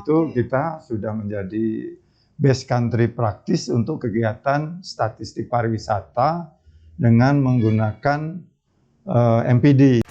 itu kita sudah menjadi best country practice untuk kegiatan statistik pariwisata dengan menggunakan MPD.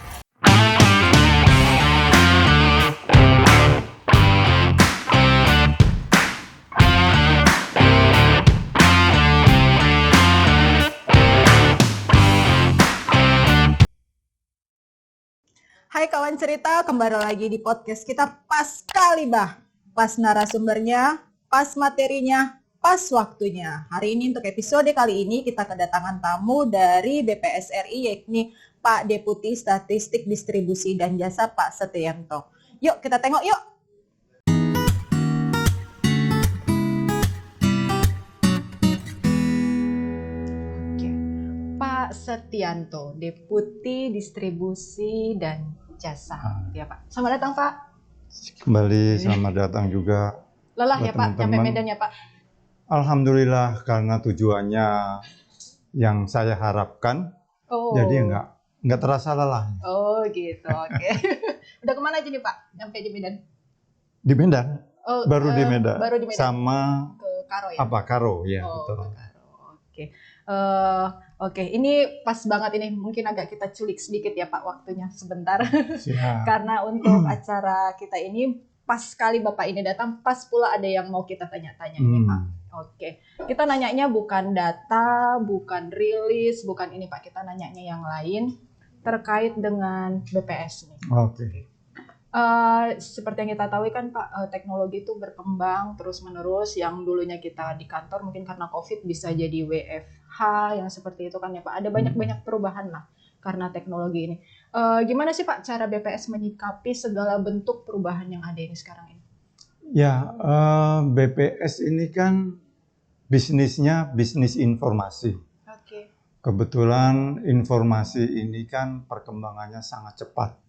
Hai kawan cerita, kembali lagi di podcast kita pas kali bah. Pas narasumbernya, pas materinya, pas waktunya. Hari ini untuk episode kali ini kita kedatangan tamu dari BPS RI yakni Pak Deputi Statistik Distribusi dan Jasa Pak Setianto. Yuk kita tengok yuk. Pak Setianto, Deputi Distribusi dan Jasa. Ya Pak. Selamat datang Pak. Kembali selamat datang juga. Lelah ya Pak, sampai Medan ya Pak. Alhamdulillah karena tujuannya yang saya harapkan, jadi nggak terasa lelah. Oh gitu, oke. Udah kemana aja nih Pak? Sampai di Medan? Di Medan. Baru di Medan. Baru di Medan. Sama ke Karo ya? Karo ya. Betul. Ke Karo. Oke. Oke, ini pas banget ini, mungkin agak kita culik sedikit ya Pak waktunya sebentar. Karena untuk acara kita ini pas sekali Bapak ini datang, pas pula ada yang mau kita tanya-tanya ini Pak. Oke, kita nanyanya bukan data, bukan rilis, bukan ini Pak, kita nanyanya yang lain terkait dengan BPS nih. Oke. Seperti yang kita tahu kan Pak, teknologi itu berkembang terus-menerus. Yang dulunya kita di kantor mungkin karena COVID bisa jadi WFH yang seperti itu kan ya Pak. Ada banyak perubahan lah karena teknologi ini. Gimana sih Pak cara BPS menyikapi segala bentuk perubahan yang ada ini sekarang ini? Ya, BPS ini kan bisnisnya bisnis informasi. Oke. Kebetulan informasi ini kan perkembangannya sangat cepat.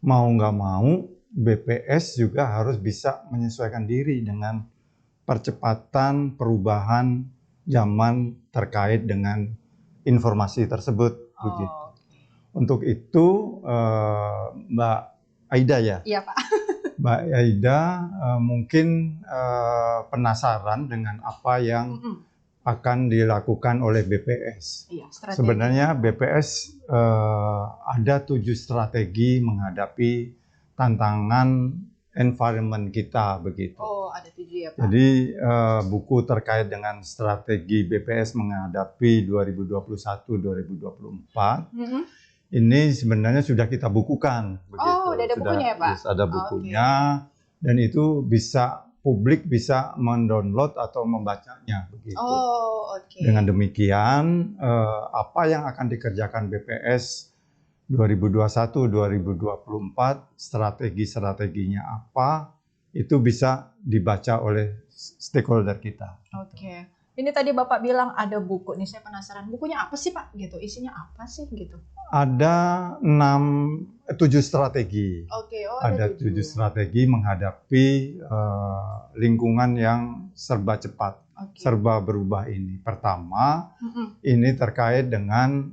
Mau nggak mau, BPS juga harus bisa menyesuaikan diri dengan percepatan perubahan zaman terkait dengan informasi tersebut. Begitu. Untuk itu, Mbak Aida ya? Iya Pak. Mbak Aida mungkin penasaran dengan apa yang akan dilakukan oleh BPS. Iya, sebenarnya BPS ada 7 strategi menghadapi tantangan environment kita begitu. Oh, ada 7 ya Pak. Jadi buku terkait dengan strategi BPS menghadapi 2021-2024 ini sebenarnya sudah kita bukukan. Begitu. Oh, udah ada bukunya ya Pak? Ada bukunya dan itu bisa publik bisa mendownload atau membacanya begitu. Dengan demikian, apa yang akan dikerjakan BPS 2021-2024, strategi-strateginya apa, itu bisa dibaca oleh stakeholder kita. Oke. Ini tadi Bapak bilang ada buku nih, saya penasaran. Bukunya apa sih Pak? Gitu. Isinya apa sih gitu? Ada 7 strategi. Ada 7 strategi menghadapi lingkungan yang serba cepat, serba berubah ini. Pertama, ini terkait dengan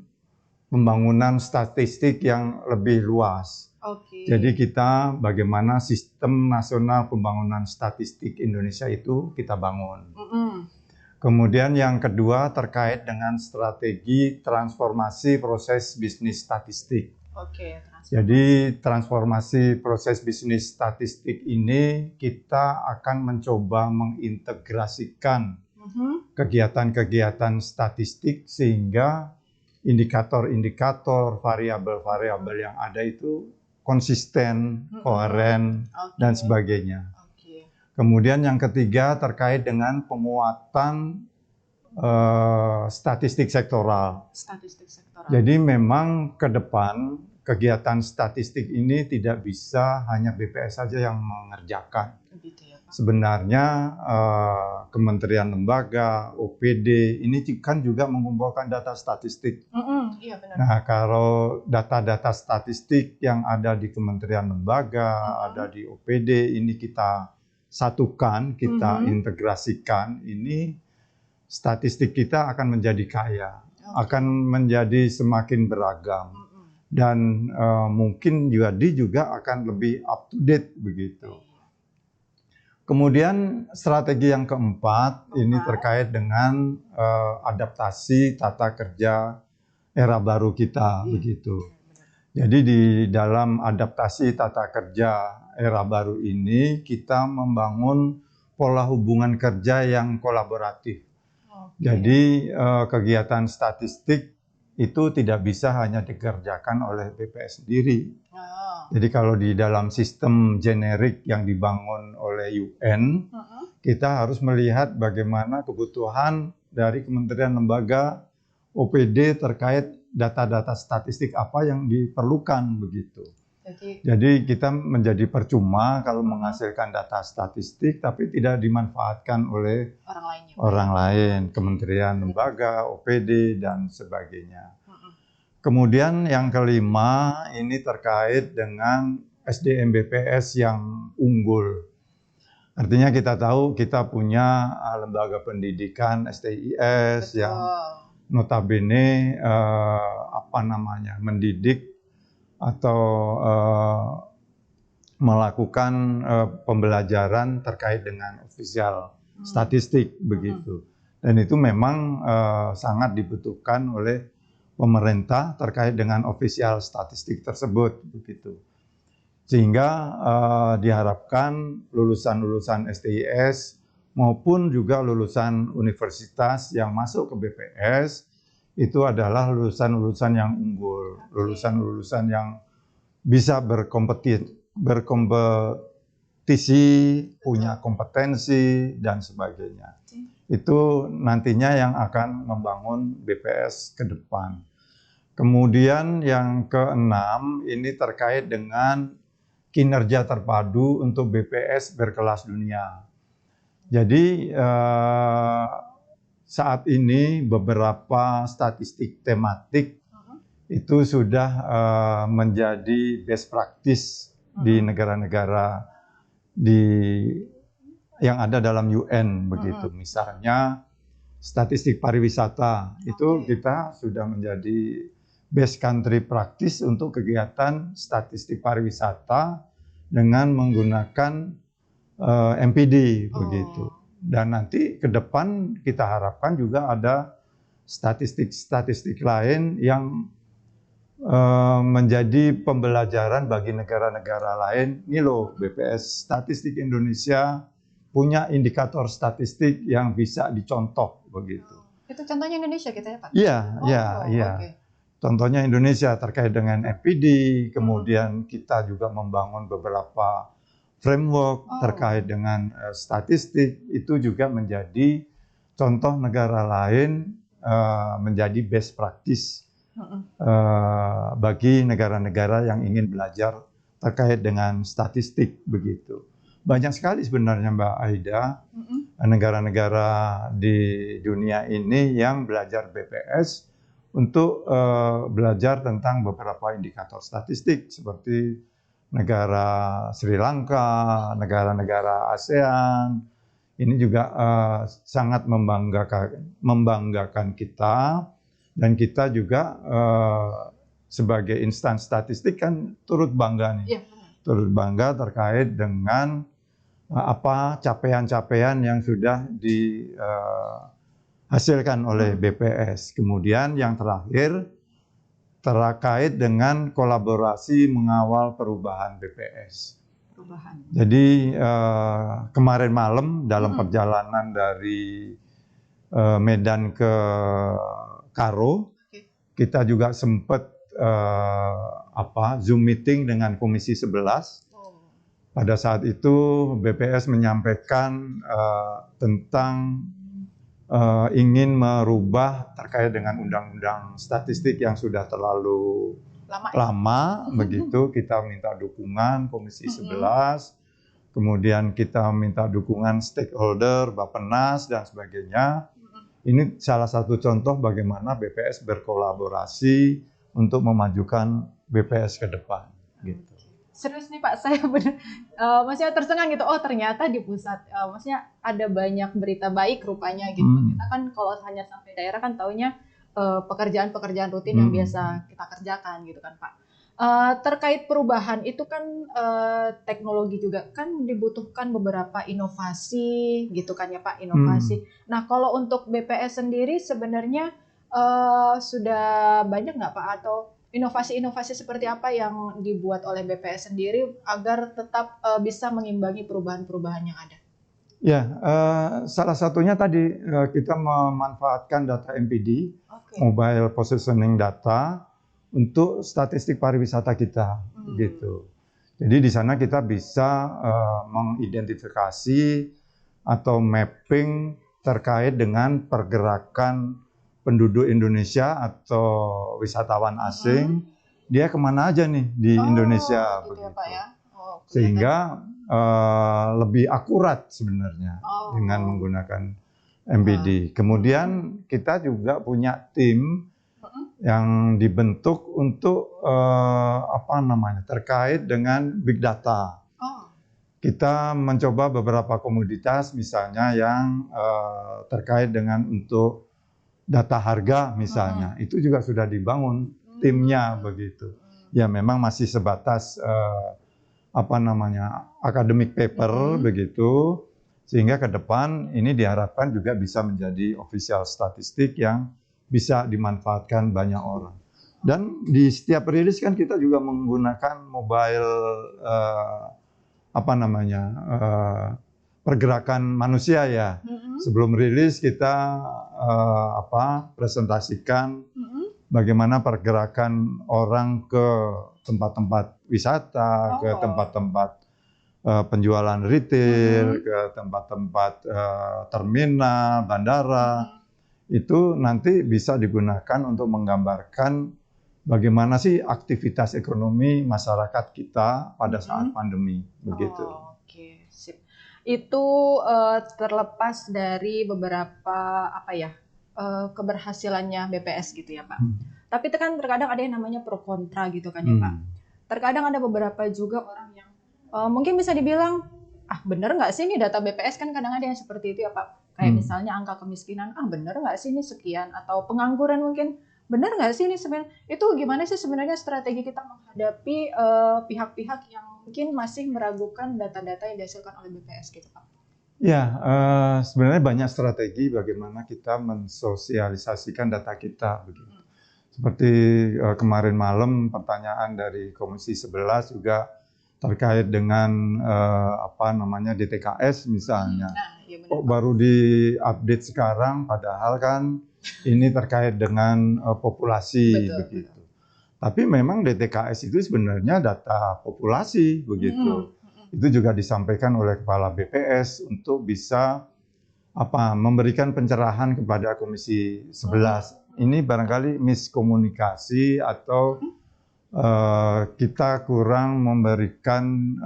pembangunan statistik yang lebih luas. Jadi kita bagaimana sistem nasional pembangunan statistik Indonesia itu kita bangun. Kemudian yang kedua terkait dengan strategi transformasi proses bisnis statistik. Jadi transformasi proses bisnis statistik ini kita akan mencoba mengintegrasikan kegiatan-kegiatan statistik sehingga indikator-indikator, variabel-variabel yang ada itu konsisten, koheren, dan sebagainya. Kemudian yang ketiga terkait dengan penguatan statistik sektoral. Jadi memang ke depan kegiatan statistik ini tidak bisa hanya BPS saja yang mengerjakan. Sebenarnya kementerian lembaga, OPD ini kan juga mengumpulkan data statistik. Iya, benar. Nah, kalau data-data statistik yang ada di kementerian lembaga, ada di OPD ini kita satukan, kita integrasikan, ini statistik kita akan menjadi kaya, akan menjadi semakin beragam, dan mungkin juga akan lebih up to date begitu. Kemudian strategi yang keempat ini terkait dengan adaptasi tata kerja era baru kita, begitu. Jadi di dalam adaptasi tata kerja era baru ini kita membangun pola hubungan kerja yang kolaboratif. Jadi kegiatan statistik itu tidak bisa hanya dikerjakan oleh BPS sendiri. Jadi kalau di dalam sistem generik yang dibangun oleh UN, kita harus melihat bagaimana kebutuhan dari kementerian lembaga OPD terkait data-data statistik apa yang diperlukan, begitu. Jadi kita menjadi percuma kalau menghasilkan data statistik tapi tidak dimanfaatkan oleh orang lain, kementerian lembaga, OPD dan sebagainya. Kemudian yang kelima ini terkait dengan SDM BPS yang unggul. Artinya kita tahu kita punya lembaga pendidikan STIS yang notabene mendidik atau melakukan pembelajaran terkait dengan official statistik, begitu. Dan itu memang sangat dibutuhkan oleh pemerintah terkait dengan official statistik tersebut, begitu. Sehingga diharapkan lulusan-lulusan STIS maupun juga lulusan universitas yang masuk ke BPS itu adalah lulusan-lulusan yang unggul, lulusan-lulusan yang bisa berkompetisi, punya kompetensi dan sebagainya. Itu nantinya yang akan membangun BPS ke depan. Kemudian yang keenam ini terkait dengan kinerja terpadu untuk BPS berkelas dunia. Jadi saat ini beberapa statistik tematik itu sudah menjadi best practice di negara-negara yang ada dalam UN, begitu. Misalnya statistik pariwisata itu kita sudah menjadi best country practice untuk kegiatan statistik pariwisata dengan menggunakan MPD, begitu. Dan nanti ke depan kita harapkan juga ada statistik-statistik lain yang menjadi pembelajaran bagi negara-negara lain. Ini loh, BPS Statistik Indonesia punya indikator statistik yang bisa dicontoh, begitu. Itu contohnya Indonesia kita ya, Pak? Iya. Okay. Contohnya Indonesia terkait dengan MPD, kemudian kita juga membangun beberapa framework terkait dengan statistik, itu juga menjadi contoh negara lain menjadi best practice bagi negara-negara yang ingin belajar terkait dengan statistik, begitu. Banyak sekali sebenarnya Mbak Aida, negara-negara di dunia ini yang belajar BPS untuk belajar tentang beberapa indikator statistik seperti negara Sri Lanka, negara-negara ASEAN. Ini juga sangat membanggakan kita, dan kita juga sebagai instansi statistik kan turut bangga nih, turut bangga terkait dengan apa capaian-capaian yang sudah dihasilkan oleh BPS. Kemudian yang terakhir terkait dengan kolaborasi mengawal perubahan BPS. Jadi kemarin malam dalam perjalanan dari Medan ke Karo, kita juga sempat Zoom meeting dengan Komisi 11. Pada saat itu BPS menyampaikan tentang ingin merubah terkait dengan undang-undang statistik yang sudah terlalu lama, begitu. Kita minta dukungan Komisi 11, kemudian kita minta dukungan stakeholder, Bappenas dan sebagainya. Ini salah satu contoh bagaimana BPS berkolaborasi untuk memajukan BPS ke depan, gitu. Serius nih Pak, saya benar, maksudnya tersengang gitu. Oh ternyata di pusat, maksudnya ada banyak berita baik rupanya gitu. Kita kan kalau hanya sampai daerah kan taunya pekerjaan-pekerjaan rutin yang biasa kita kerjakan gitu kan Pak. Terkait perubahan itu kan teknologi juga kan dibutuhkan beberapa inovasi gitu kan ya Pak, inovasi. Nah kalau untuk BPS sendiri sebenarnya sudah banyak nggak Pak, atau inovasi-inovasi seperti apa yang dibuat oleh BPS sendiri agar tetap bisa mengimbangi perubahan-perubahan yang ada? Ya, salah satunya tadi kita memanfaatkan data MPD, Mobile Positioning Data, untuk statistik pariwisata kita, gitu. Jadi di sana kita bisa mengidentifikasi atau mapping terkait dengan pergerakan penduduk Indonesia atau wisatawan asing, dia kemana aja nih di Indonesia, gitu begitu. ya, Pak, ya? Sehingga lebih akurat sebenarnya dengan menggunakan MPD. Kemudian kita juga punya tim yang dibentuk untuk terkait dengan big data. Kita mencoba beberapa komoditas misalnya yang terkait dengan untuk data harga misalnya, itu juga sudah dibangun timnya begitu. Ya memang masih sebatas academic paper begitu, sehingga ke depan ini diharapkan juga bisa menjadi official statistik yang bisa dimanfaatkan banyak orang. Dan di setiap rilis kan kita juga menggunakan mobile pergerakan manusia ya. Sebelum rilis kita presentasikan bagaimana pergerakan orang ke tempat-tempat wisata, ke tempat-tempat penjualan retail, ke tempat-tempat terminal, bandara. Itu nanti bisa digunakan untuk menggambarkan bagaimana sih aktivitas ekonomi masyarakat kita pada saat pandemi, begitu. Oke, sip. Itu terlepas dari beberapa keberhasilannya BPS gitu ya Pak. Tapi itu kan terkadang ada yang namanya pro kontra gitu kan ya Pak. Terkadang ada beberapa juga orang yang mungkin bisa dibilang, bener nggak sih ini data BPS, kan kadang ada yang seperti itu ya Pak. Kayak misalnya angka kemiskinan, bener nggak sih ini sekian, atau pengangguran mungkin, bener nggak sih ini sebenarnya. Itu gimana sih sebenarnya strategi kita menghadapi pihak-pihak yang mungkin masih meragukan data-data yang dihasilkan oleh BPS gitu Pak? Ya, sebenarnya banyak strategi bagaimana kita mensosialisasikan data kita begitu. Seperti kemarin malam pertanyaan dari Komisi 11 juga terkait dengan DTKS misalnya. Kok baru di-update sekarang, padahal kan ini terkait dengan populasi begitu. Tapi memang DTKS itu sebenarnya data populasi begitu. Itu juga disampaikan oleh Kepala BPS untuk bisa memberikan pencerahan kepada Komisi 11. Ini barangkali miskomunikasi atau kita kurang memberikan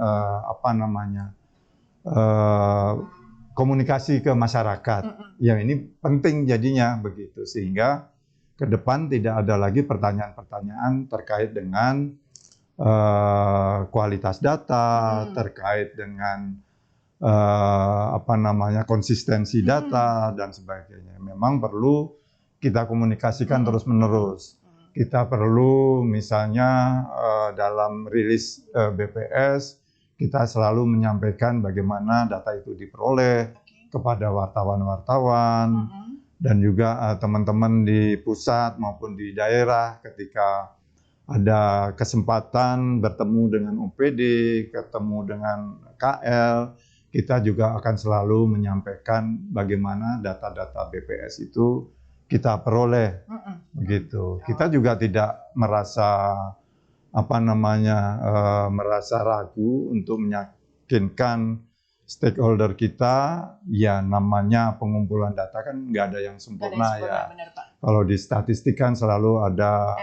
komunikasi ke masyarakat. Yang ini penting jadinya begitu, sehingga ke depan tidak ada lagi pertanyaan-pertanyaan terkait dengan kualitas data, terkait dengan konsistensi data dan sebagainya. Memang perlu kita komunikasikan terus-menerus. Kita perlu misalnya dalam rilis BPS kita selalu menyampaikan bagaimana data itu diperoleh kepada wartawan-wartawan dan juga teman-teman di pusat maupun di daerah ketika ada kesempatan bertemu dengan OPD, ketemu dengan KL, kita juga akan selalu menyampaikan bagaimana data-data BPS itu kita peroleh, begitu. Kita juga tidak merasa merasa ragu untuk meyakinkan stakeholder kita. Ya namanya pengumpulan data kan nggak ada yang sempurna ya. Benar, Pak. Kalau di statistik kan selalu ada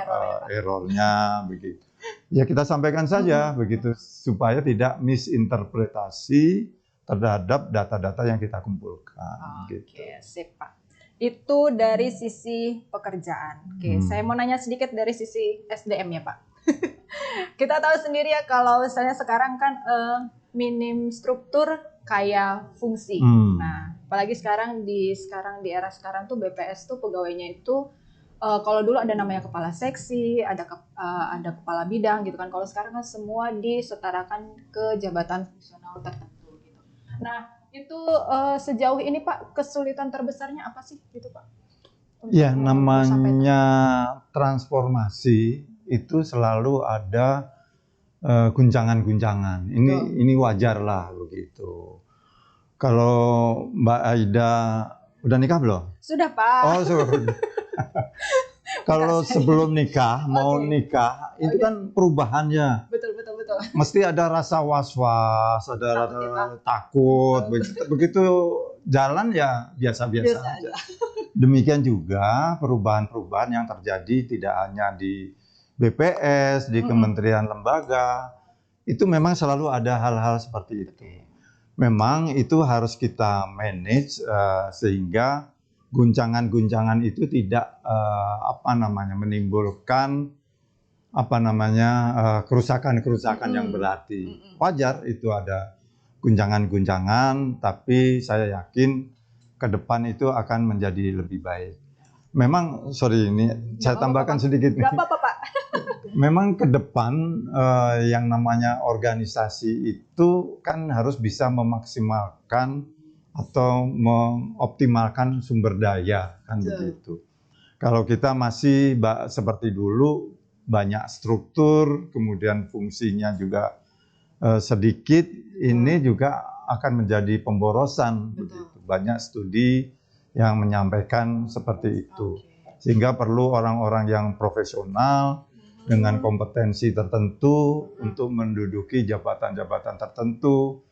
errornya, begitu. Ya kita sampaikan saja begitu supaya tidak misinterpretasi terhadap data-data yang kita kumpulkan. Oke, sip Pak. Itu dari sisi pekerjaan. Oke, saya mau nanya sedikit dari sisi SDM ya Pak. Kita tahu sendiri ya kalau misalnya sekarang kan minim struktur kaya fungsi. Nah, apalagi sekarang di era sekarang tuh BPS tuh pegawainya itu kalau dulu ada namanya kepala seksi, ada kepala bidang gitu kan. Kalau sekarang kan semua disetarakan ke jabatan fungsional tertentu gitu. Nah, itu sejauh ini Pak, kesulitan terbesarnya apa sih gitu Pak? Ya, namanya transformasi itu selalu ada guncangan-guncangan. Ini wajar lah begitu. Kalau Mbak Aida udah nikah belum? Sudah Pak. Oh, sudah. Kalau sebelum nikah, mau nikah, itu kan perubahannya. Betul. Mesti ada rasa was-was, ada rasa takut. Begitu jalan ya biasa-biasa aja. Demikian juga perubahan-perubahan yang terjadi tidak hanya di BPS, di kementerian lembaga, itu memang selalu ada hal-hal seperti itu. Memang itu harus kita manage sehingga guncangan-guncangan itu tidak menimbulkan kerusakan-kerusakan yang berarti. Wajar itu ada guncangan-guncangan, tapi saya yakin ke depan itu akan menjadi lebih baik. Memang, saya tambahkan sedikit nih. Gak apa-apa, Pak. Memang ke depan yang namanya organisasi itu kan harus bisa memaksimalkan atau mengoptimalkan sumber daya, kan begitu. Kalau kita masih seperti dulu, banyak struktur, kemudian fungsinya juga sedikit, ini juga akan menjadi pemborosan. Begitu. Banyak studi yang menyampaikan seperti itu. Sehingga perlu orang-orang yang profesional dengan kompetensi tertentu untuk menduduki jabatan-jabatan tertentu,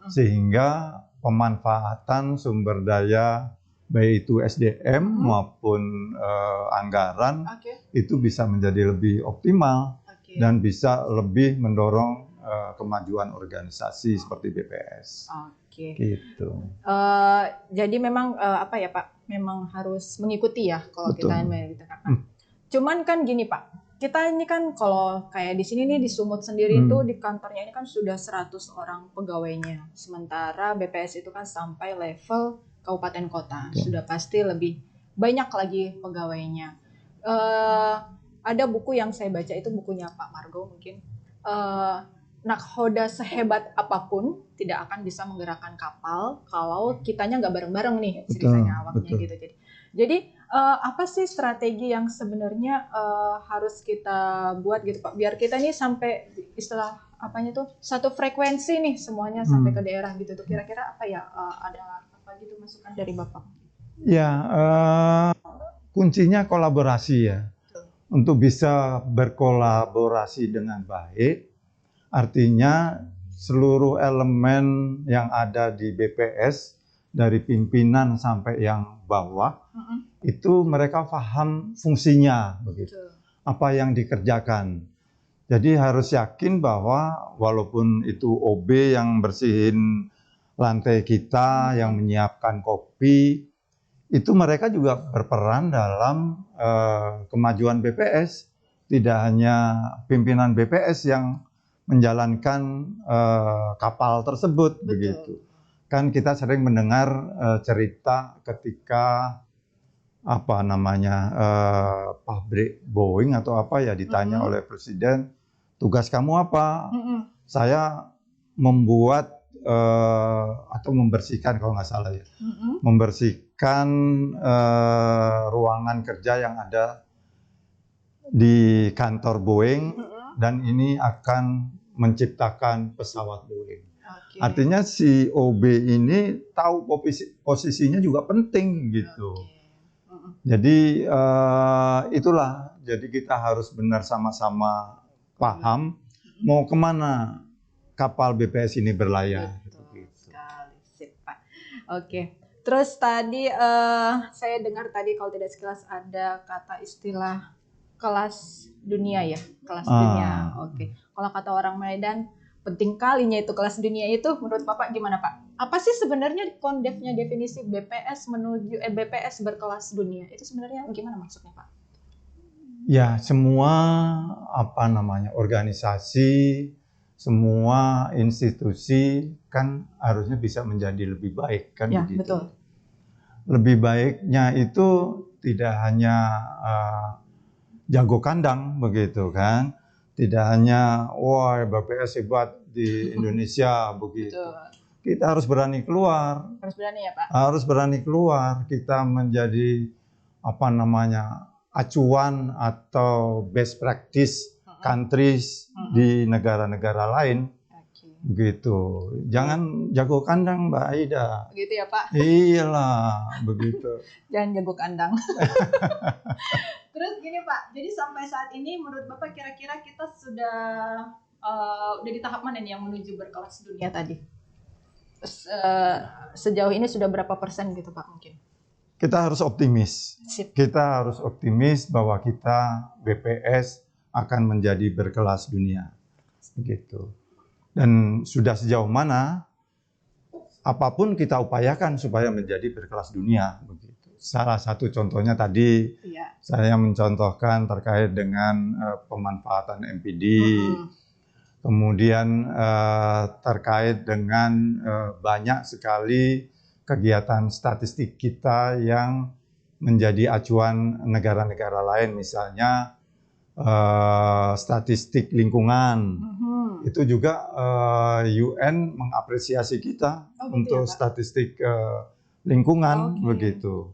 sehingga pemanfaatan sumber daya baik itu SDM maupun anggaran itu bisa menjadi lebih optimal dan bisa lebih mendorong kemajuan organisasi seperti BPS. Gitu. Jadi memang apa ya Pak? Memang harus mengikuti ya kalau kita gitu kan. Cuman kan gini Pak, kita ini kan kalau kayak di sini nih di Sumut sendiri itu di kantornya ini kan sudah 100 orang pegawainya. Sementara BPS itu kan sampai level kabupaten kota, sudah pasti lebih banyak lagi pegawainya. Ada buku yang saya baca itu bukunya Pak Margo mungkin. Nakhoda sehebat apapun tidak akan bisa menggerakkan kapal kalau kitanya nggak bareng-bareng nih ceritanya awaknya gitu. Jadi apa sih strategi yang sebenarnya harus kita buat gitu Pak biar kita nih sampai istilah apanya tuh satu frekuensi nih semuanya sampai ke daerah gitu tuh kira-kira apa ya ada apa gitu masukan dari Bapak? Ya kuncinya kolaborasi ya. Untuk bisa berkolaborasi dengan baik, artinya seluruh elemen yang ada di BPS dari pimpinan sampai yang bawah itu mereka paham fungsinya begitu. Apa yang dikerjakan. Jadi harus yakin bahwa walaupun itu OB yang bersihin lantai kita, yang menyiapkan kopi, itu mereka juga berperan dalam kemajuan BPS. Tidak hanya pimpinan BPS yang menjalankan kapal tersebut. Betul. Begitu. Kan kita sering mendengar cerita ketika pabrik Boeing atau apa ya ditanya oleh presiden, tugas kamu apa? Saya membuat atau membersihkan kalau nggak salah ya, membersihkan ruangan kerja yang ada di kantor Boeing dan ini akan menciptakan pesawat Boeing. Artinya si OB ini tahu posisinya juga penting gitu. Jadi itulah, jadi kita harus benar sama-sama paham mau kemana kapal BPS ini berlayar. Sekali, sip Pak. Oke. Terus tadi saya dengar tadi kalau tidak sekilas ada kata istilah kelas dunia ya, kelas dunia. Oke. Kalau kata orang Medan, penting kalinya itu kelas dunia itu. Menurut Bapak gimana Pak? Apa sih sebenarnya kondefnya definisi BPS menuju BPS berkelas dunia? Itu sebenarnya gimana maksudnya Pak? Ya semua organisasi, semua institusi kan harusnya bisa menjadi lebih baik kan ya, begitu. Betul. lebih baiknya itu tidak hanya jago kandang begitu kan, tidak hanya wah BPS hebat di Indonesia begitu. Betul. Kita harus berani keluar. Harus berani ya Pak. Harus berani keluar. Kita menjadi apa namanya acuan atau best practice countries di negara-negara lain. Begitu. Jangan jago kandang Mbak Aida. Begitu ya Pak? Iyalah, begitu. Jangan jago kandang. Terus gini Pak, jadi sampai saat ini menurut Bapak kira-kira kita sudah di tahap mana nih yang menuju berkelas dunia tadi? Sejauh ini sudah berapa persen gitu Pak mungkin? Kita harus optimis. Sip. Kita harus optimis bahwa kita BPS akan menjadi berkelas dunia. Begitu. Dan sudah sejauh mana, apapun kita upayakan supaya menjadi berkelas dunia. Begitu. Salah satu contohnya tadi, saya mencontohkan terkait dengan pemanfaatan MPD, kemudian terkait dengan banyak sekali kegiatan statistik kita yang menjadi acuan negara-negara lain, misalnya statistik lingkungan. Itu juga UN mengapresiasi kita untuk ya, statistik lingkungan begitu.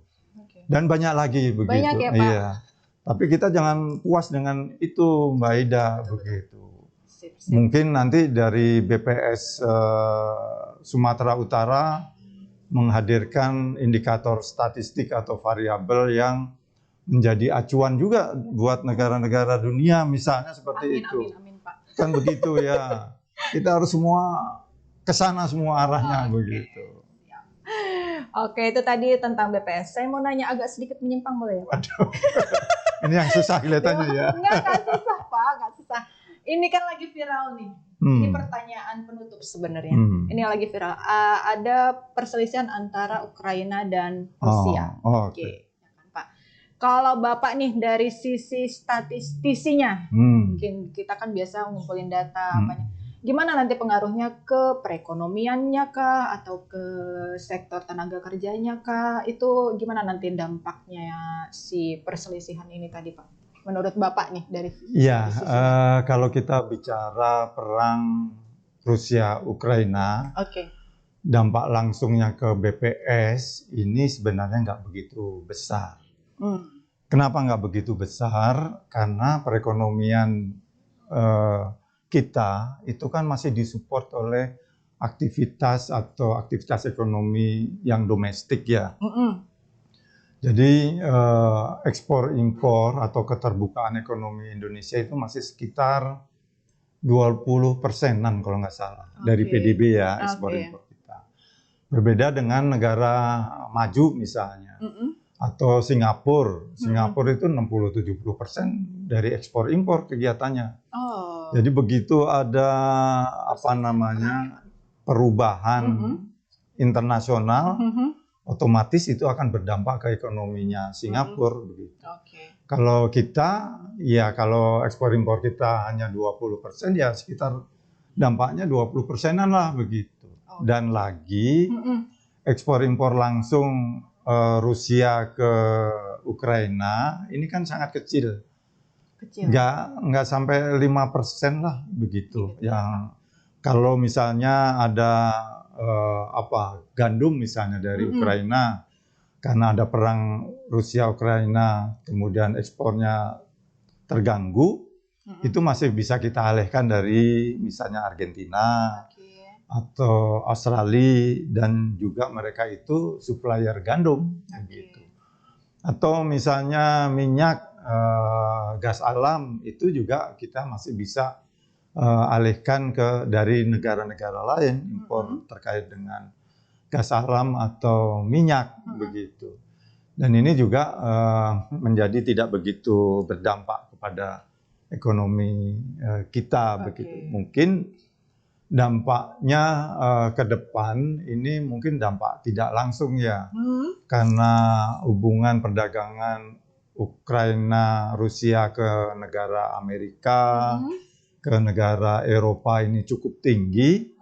Dan banyak lagi begitu. Banyak ya, Pak? Iya. Tapi kita jangan puas dengan itu Mbak Aida begitu. Sip. Mungkin nanti dari BPS Sumatera Utara menghadirkan indikator statistik atau variabel yang menjadi acuan juga buat negara-negara dunia misalnya seperti itu. Amin, Pak. Kan begitu ya. Kita harus semua kesana semua arahnya begitu. Oke, itu tadi tentang BPS. Saya mau nanya agak sedikit menyimpang boleh ya Pak? Aduh. Ini yang susah kelihatannya ya. Enggak susah Pak, enggak susah. Ini kan lagi viral nih. Ini pertanyaan penutup sebenarnya. Ini lagi viral. Ada perselisihan antara Ukraina dan Rusia. Oke. Pak. Kalau Bapak nih dari sisi statistisinya, mungkin kita kan biasa ngumpulin data apanya. Gimana nanti pengaruhnya ke perekonomiannya kah atau ke sektor tenaga kerjanya kah? Itu gimana nanti dampaknya si perselisihan ini tadi Pak? Menurut Bapak nih dari ya, kalau kita bicara perang Rusia Ukraina, dampak langsungnya ke BPS ini sebenarnya nggak begitu besar. Kenapa nggak begitu besar? Karena perekonomian kita itu kan masih disupport oleh aktivitas atau aktivitas ekonomi yang domestik ya. Jadi ekspor impor atau keterbukaan ekonomi Indonesia itu masih sekitar 20%-an kalau nggak salah dari PDB ya ekspor impor kita. Berbeda dengan negara maju misalnya. Atau Singapura. Singapura itu 60-70% dari ekspor impor kegiatannya. Jadi begitu ada apa namanya perubahan internasional, otomatis itu akan berdampak ke ekonominya Singapura begitu. Kalau kita, ya kalau ekspor impor kita hanya 20%, ya sekitar dampaknya 20%-an lah begitu. Dan lagi ekspor impor langsung Rusia ke Ukraina ini kan sangat kecil. Nggak sampai 5% lah begitu. Yang kalau misalnya ada gandum misalnya dari Ukraina karena ada perang Rusia Ukraina kemudian ekspornya terganggu, itu masih bisa kita alihkan dari misalnya Argentina atau Australia, dan juga mereka itu supplier gandum gitu. Atau misalnya minyak gas alam itu juga kita masih bisa alihkan dari negara-negara lain impor terkait dengan gas alam atau minyak begitu. Dan ini juga menjadi tidak begitu berdampak kepada ekonomi kita begitu. Mungkin dampaknya ke depan ini mungkin dampak tidak langsung ya, karena hubungan perdagangan Ukraina, Rusia ke negara Amerika, ke negara Eropa ini cukup tinggi.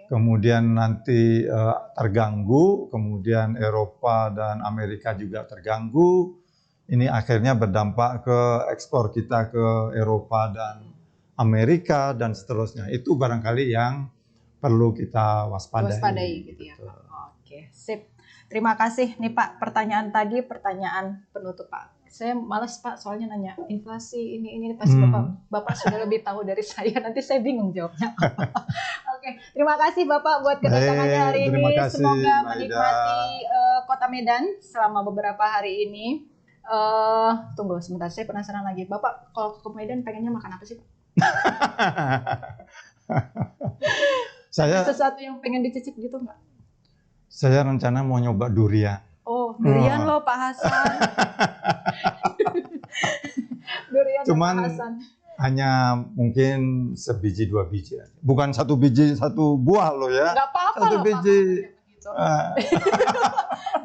kemudian nanti terganggu, kemudian Eropa dan Amerika juga terganggu. Ini akhirnya berdampak ke ekspor kita ke Eropa dan Amerika dan seterusnya. Itu barangkali yang perlu kita waspadai gitu ya Pak. Oke, sip. Terima kasih nih Pak. Pertanyaan tadi pertanyaan penutup Pak. Saya malas Pak soalnya nanya inflasi ini pasti Bapak sudah lebih tahu dari saya. Nanti saya bingung jawabnya. Oke, terima kasih Bapak buat kedatangannya hari ini. Semoga menikmati Kota Medan selama beberapa hari ini. Tunggu sebentar, saya penasaran lagi. Bapak kalau ke Medan pengennya makan apa sih Pak? Saya sesuatu yang pengen dicicip gitu nggak? Saya rencana mau nyoba durian. Oh, durian loh Pak Hasan. Durian cuman Pak Hasan. Hanya mungkin sebiji 2 biji. Bukan 1 biji 1 buah loh ya. Nggak apa-apa 1 biji.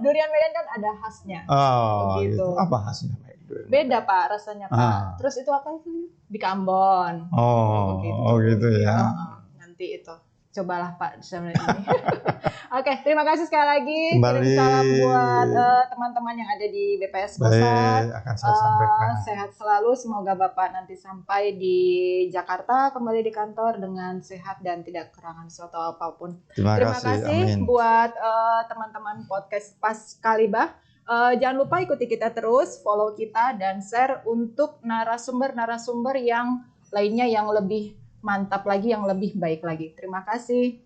Durian Medan kan ada khasnya. Oh, gitu. Apa khasnya? Beda Pak rasanya Pak. Terus itu apa sih? Bika Ambon. Oh, gitu ya. Nanti itu. Cobalah Pak sama ini. Oke, terima kasih sekali lagi. Kembali. Kirim salam buat teman-teman yang ada di BPS Bosat. Akan saya sampaikan. Sehat selalu. Semoga Bapak nanti sampai di Jakarta kembali di kantor dengan sehat dan tidak kekurangan sesuatu apapun. Terima kasih. Amin. Buat teman-teman podcast Pas Kalibah. Jangan lupa ikuti kita terus, follow kita dan share untuk narasumber-narasumber yang lainnya yang lebih mantap lagi, yang lebih baik lagi. Terima kasih.